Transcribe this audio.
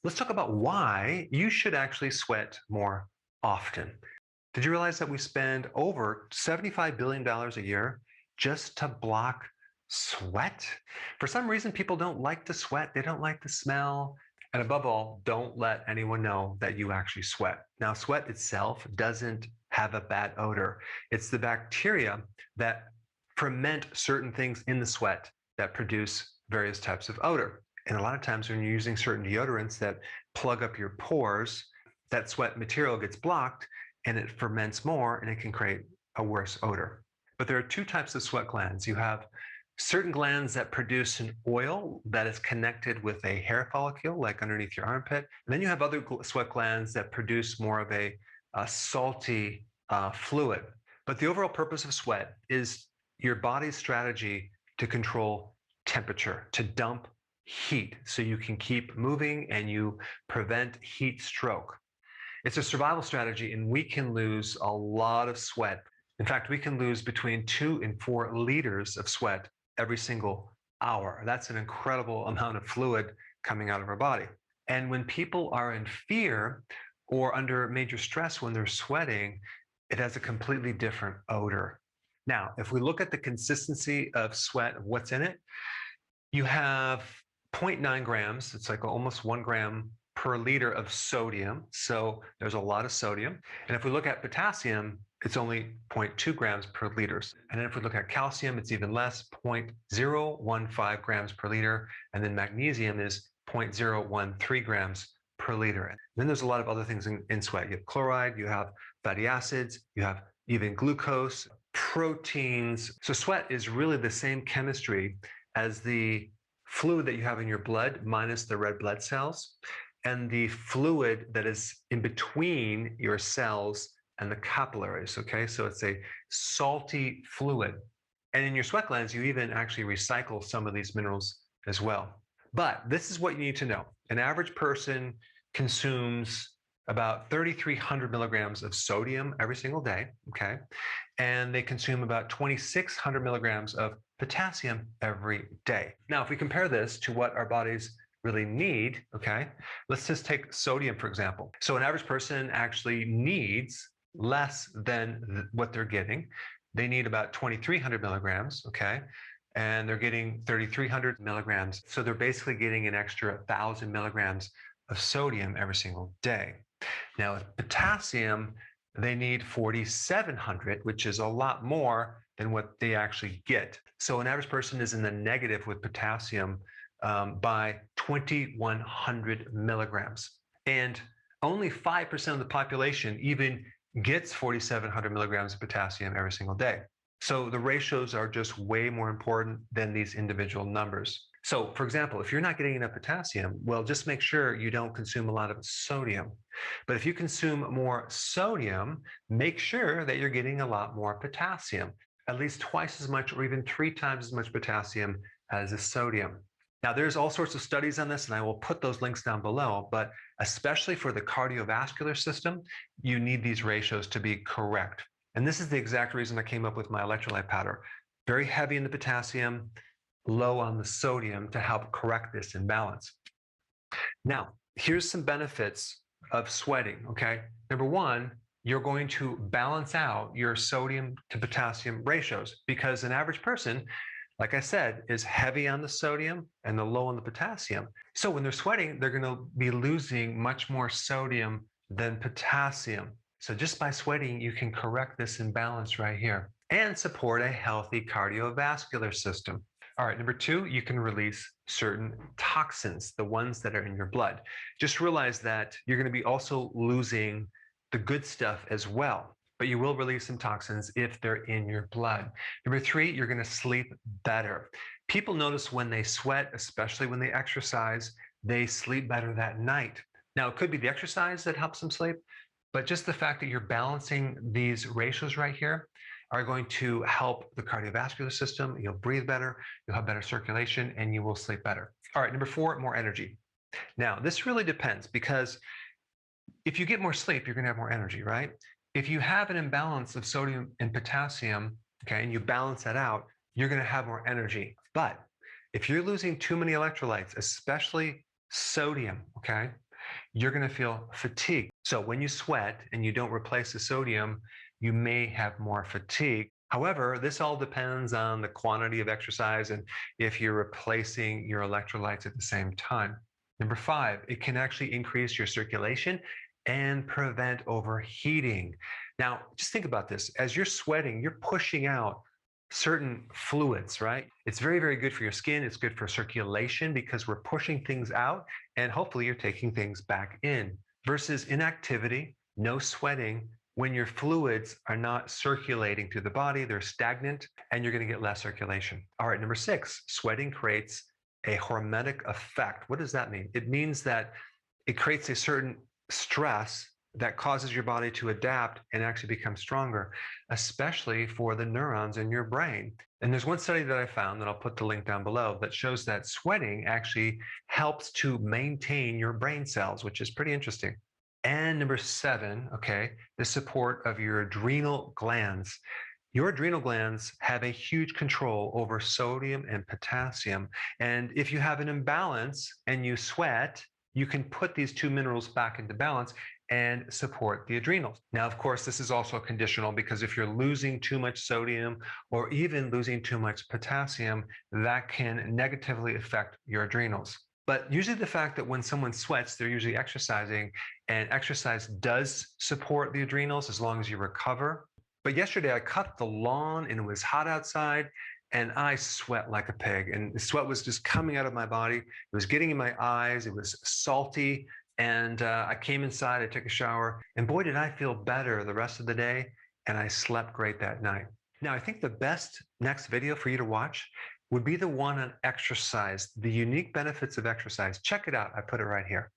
Let's talk about why you should actually sweat more often. Did you realize that we spend over $75 billion a year just to block sweat? For some reason, people don't like to sweat. They don't like the smell. And above all, don't let anyone know that you actually sweat. Now, sweat itself doesn't have a bad odor. It's the bacteria that ferment certain things in the sweat that produce various types of odor. And a lot of times when you're using certain deodorants that plug up your pores, that sweat material gets blocked and it ferments more and it can create a worse odor. But there are two types of sweat glands. You have certain glands that produce an oil that is connected with a hair follicle, like underneath your armpit. And then you have other sweat glands that produce more of a salty fluid. But the overall purpose of sweat is your body's strategy to control temperature, to dump heat so you can keep moving and you prevent heat stroke. It's a survival strategy, and we can lose a lot of sweat. In fact, we can lose between 2 and 4 liters of sweat every single hour. That's an incredible amount of fluid coming out of our body. And when people are in fear or under major stress when they're sweating, it has a completely different odor. Now, if we look at the consistency of sweat, of what's in it, you have 0.9 grams. It's like almost 1 gram per liter of sodium. So there's a lot of sodium. And if we look at potassium, it's only 0.2 grams per liter. And then if we look at calcium, it's even less, 0.015 grams per liter. And then magnesium is 0.013 grams per liter. And then there's a lot of other things in sweat. You have chloride, you have fatty acids, you have even glucose, proteins. So sweat is really the same chemistry as the fluid that you have in your blood minus the red blood cells and the fluid that is in between your cells and the capillaries, okay? So it's a salty fluid. And in your sweat glands, you even actually recycle some of these minerals as well. But this is what you need to know. An average person consumes about 3,300 milligrams of sodium every single day, okay? And they consume about 2,600 milligrams of potassium every day. Now, if we compare this to what our bodies really need, okay, let's just take sodium, for example. So an average person actually needs less than what they're getting. They need about 2,300 milligrams, okay? And they're getting 3,300 milligrams. So they're basically getting an extra 1,000 milligrams of sodium every single day. Now, with potassium, they need 4,700, which is a lot more than what they actually get. So an average person is in the negative with potassium by 2,100 milligrams. And only 5% of the population even gets 4,700 milligrams of potassium every single day. So the ratios are just way more important than these individual numbers. So for example, if you're not getting enough potassium, well, just make sure you don't consume a lot of sodium. But if you consume more sodium, make sure that you're getting a lot more potassium, at least twice as much or even 3 times as much potassium as the sodium. Now, there's all sorts of studies on this, and I will put those links down below, but especially for the cardiovascular system, you need these ratios to be correct. And this is the exact reason I came up with my electrolyte powder. Very heavy in the potassium, low on the sodium to help correct this imbalance. Now, here's some benefits of sweating, okay? Number one, you're going to balance out your sodium to potassium ratios because an average person, like I said, is heavy on the sodium and the low on the potassium. So when they're sweating, they're going to be losing much more sodium than potassium. So just by sweating, you can correct this imbalance right here and support a healthy cardiovascular system. All right, number two, you can release certain toxins, the ones that are in your blood. Just realize that you're going to be also losing the good stuff as well, but you will release some toxins if they're in your blood. Number three, you're going to sleep better. People notice when they sweat, especially when they exercise, they sleep better that night. Now, it could be the exercise that helps them sleep, but just the fact that you're balancing these ratios right here are going to help the cardiovascular system. You'll breathe better, you'll have better circulation, and you will sleep better. All right, number four, more energy. Now, this really depends because if you get more sleep, you're going to have more energy, right? If you have an imbalance of sodium and potassium, okay, and you balance that out, you're going to have more energy. But if you're losing too many electrolytes, especially sodium, okay, you're going to feel fatigue. So when you sweat and you don't replace the sodium, you may have more fatigue. However, this all depends on the quantity of exercise and if you're replacing your electrolytes at the same time. Number 5, it can actually increase your circulation and prevent overheating. Now, just think about this. As you're sweating, you're pushing out certain fluids, right? It's very, very good for your skin. It's good for circulation because we're pushing things out and hopefully you're taking things back in. Versus inactivity, no sweating, when your fluids are not circulating through the body, they're stagnant and you're going to get less circulation. All right, number 6, sweating creates a hormetic effect. What does that mean? It means that it creates a certain stress that causes your body to adapt and actually become stronger, especially for the neurons in your brain. And there's one study that I found that I'll put the link down below that shows that sweating actually helps to maintain your brain cells, which is pretty interesting. And number 7, okay, the support of your adrenal glands. Your adrenal glands have a huge control over sodium and potassium. And if you have an imbalance and you sweat, you can put these two minerals back into balance and support the adrenals. Now, of course, this is also conditional because if you're losing too much sodium or even losing too much potassium, that can negatively affect your adrenals. But usually the fact that when someone sweats, they're usually exercising, and exercise does support the adrenals as long as you recover. But yesterday I cut the lawn and it was hot outside and I sweat like a pig. And the sweat was just coming out of my body. It was getting in my eyes. It was salty. And I came inside, I took a shower, and boy, did I feel better the rest of the day. And I slept great that night. Now, I think the best next video for you to watch would be the one on exercise, the unique benefits of exercise. Check it out. I put it right here.